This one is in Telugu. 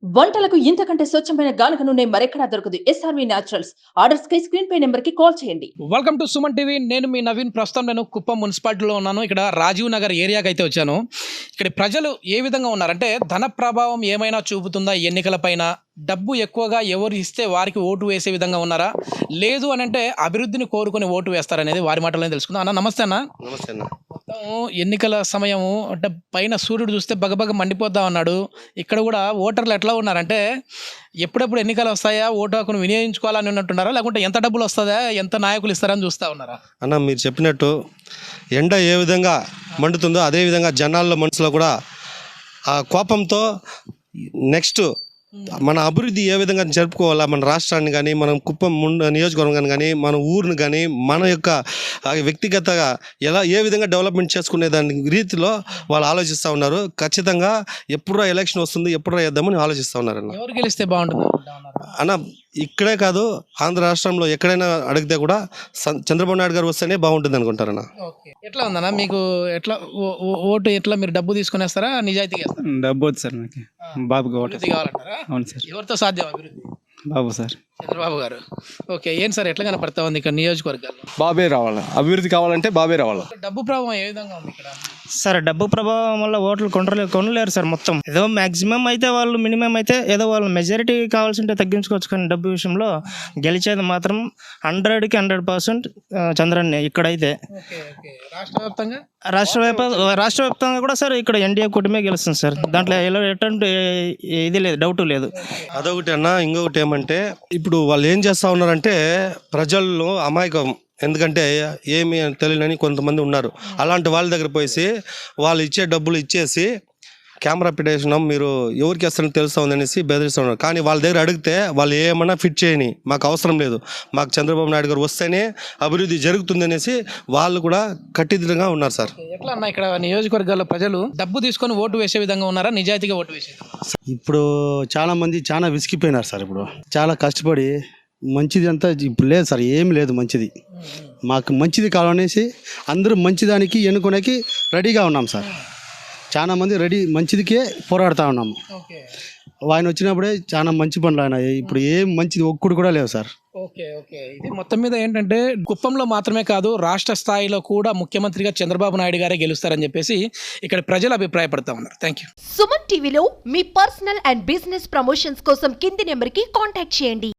వంటలకు ఇంతకంటే స్వచ్ఛమైన గానుగ నూనె మరెక్కడా దొరకదు. SRV naturals. ఆర్డర్స్ కై స్క్రీన్ పై నెంబర్ కి కాల్ చేయండి. Welcome to Suman TV. నేను మీ నవీన్. ప్రస్తుతం నేను కుప్పం మున్సిపాలిటీలో ఉన్నాను. ఇక్కడ రాజీవ్ నగర్ ఏరియాకి అయితే వచ్చాను. ఇక్కడ ప్రజలు ఏ విధంగా ఉన్నారంటే, ధన ప్రభావం ఏమైనా చూపుతుందా ఎన్నికల పైన? డబ్బు ఎక్కువగా ఎవరు ఇస్తే వారికి ఓటు వేసే విధంగా ఉన్నారా, లేదు అని అంటే అభివృద్ధిని కోరుకొని ఓటు వేస్తారనేది వారి మాటలోనే తెలుసుకుందాం. అన్న నమస్తే అన్న. నమస్తే అన్న. మొత్తం ఎన్నికల సమయము అంటే పైన సూర్యుడు చూస్తే బగబగ మండిపోద్దా అన్నాడు. ఇక్కడ కూడా ఓటర్లు ఎట్లా ఉన్నారంటే, ఎప్పుడెప్పుడు ఎన్నికలు వస్తాయా, ఓటు హక్కును వినియోగించుకోవాలని ఉన్నట్టున్నారా, లేకుంటే ఎంత డబ్బులు వస్తుందా, ఎంత నాయకులు ఇస్తారని చూస్తూ ఉన్నారా? అన్న, మీరు చెప్పినట్టు ఎండ ఏ విధంగా మండుతుందో అదే విధంగా జనాల్లో మనసులో కూడా ఆ కోపంతో నెక్స్ట్ మన అభివృద్ధి ఏ విధంగా జరుపుకోవాలా, మన రాష్ట్రాన్ని కానీ, మనం కుప్పం నియోజకవర్గాన్ని కానీ, మన ఊరిని కానీ, మన యొక్క వ్యక్తిగతంగా ఏ విధంగా డెవలప్మెంట్ చేసుకునే దాని రీతిలో వాళ్ళు ఆలోచిస్తూ ఉన్నారు. ఖచ్చితంగా ఎప్పుడో ఎలక్షన్ వస్తుంది, ఎప్పుడో వేద్దామని ఆలోచిస్తూ ఉన్నారు అన్న. ఎవరు గెలిస్తే బాగుంటుంది అన్న, ఇక్కడే కాదు ఆంధ్ర రాష్ట్రంలో ఎక్కడైనా అడిగితే కూడా చంద్రబాబు నాయుడు గారు వస్తేనే బాగుంటుంది అనుకుంటారన్న. ఎట్లా ఉందన్నా మీకు? ఎట్లా ఓటు ఎట్లా మీరు డబ్బు తీసుకునేస్తారా, నిజాయితీగా వేస్తారా? డబ్బు వద్దు సార్, నాకు బాబుకి ఓటు కావాలంటారా? అవును సార్. ఎవరితో సాధ్యం అభివృద్ధి? బాబు సార్. చంద్రబాబు గారు. ఓకే, ఏం సార్ ఎట్లా కనపడతా ఉంది ఇక్కడ నియోజకవర్గాల్లో? బాబే రావాలి, అభివృద్ధి కావాలంటే బాబే రావాలి. డబ్బు ప్రభావం ఏ విధంగా ఉంది ఇక్కడ? సార్, డబ్బు ప్రభావం వల్ల ఓట్లు కొనలేరు సార్. మొత్తం ఏదో మ్యాక్సిమం అయితే వాళ్ళు, మినిమం అయితే ఏదో వాళ్ళు మెజారిటీ కావాల్సి ఉంటే తగ్గించుకోవచ్చు, కానీ డబ్బు విషయంలో గెలిచేది మాత్రం 100కి 100% చంద్రన్నే ఇక్కడైతే. రాష్ట్ర వ్యాప్తంగా కూడా సార్ ఇక్కడ ఎన్డీఏ కూటమే గెలుస్తుంది సార్. దాంట్లో ఎటువంటి ఇది లేదు, డౌట్ లేదు. అదొకటి అన్న. ఇంకొకటి ఏమంటే, ఇప్పుడు వాళ్ళు ఏం చేస్తూ ఉన్నారంటే, ప్రజల్లో అమాయకం, ఎందుకంటే ఏమి తెలియని కొంతమంది ఉన్నారు. అలాంటి వాళ్ళ దగ్గర పోయి వాళ్ళు ఇచ్చే డబ్బులు ఇచ్చేసి కెమెరా పెట్టేసినాం, మీరు ఎవరికి వేస్తారని తెలుస్తూ ఉందనేసి బెదిరిస్తూ ఉన్నారు. కానీ వాళ్ళ దగ్గర అడిగితే వాళ్ళు ఏమన్నా ఫిట్ చేయని, మాకు అవసరం లేదు, మాకు చంద్రబాబు నాయుడు గారు వస్తేనే అభివృద్ధి జరుగుతుంది అనేసి వాళ్ళు కూడా కట్టిదిగా ఉన్నారు సార్. ఎట్లా అన్న ఇక్కడ నియోజకవర్గాల్లో ప్రజలు డబ్బు తీసుకొని ఓటు వేసే విధంగా ఉన్నారా, నిజాయితీగా ఓటు వేసే? ఇప్పుడు చాలా మంది చాలా విసిగిపోయినారు సార్. ఇప్పుడు చాలా కష్టపడి మంచిది అంతా ఇప్పుడు లేదు సార్, ఏమి లేదు మంచిది. మాకు మంచిది కావాలనేసి అందరూ మంచిదానికి ఎన్నుకోనేకి రెడీగా ఉన్నాం సార్. చాలా మంది మంచిదికే పోరాడుతూ ఉన్నాము. ఆయన వచ్చినప్పుడే చాలా మంచి పనులు ఆయన. ఇప్పుడు ఏం మంచిది ఒక్కడు కూడా లేవు సార్. ఓకే, ఇది మొత్తం మీద ఏంటంటే, కుప్పంలో మాత్రమే కాదు రాష్ట్ర స్థాయిలో కూడా ముఖ్యమంత్రిగా చంద్రబాబు నాయుడు గారే గెలుస్తారని చెప్పేసి ఇక్కడ ప్రజలు అభిప్రాయపడతా ఉన్నారు. Thank you. సుమన్ టీవీలో మీ పర్సనల్ అండ్ బిజినెస్ ప్రమోషన్స్ కోసం కింది నెంబర్కి కాంటాక్ట్ చేయండి.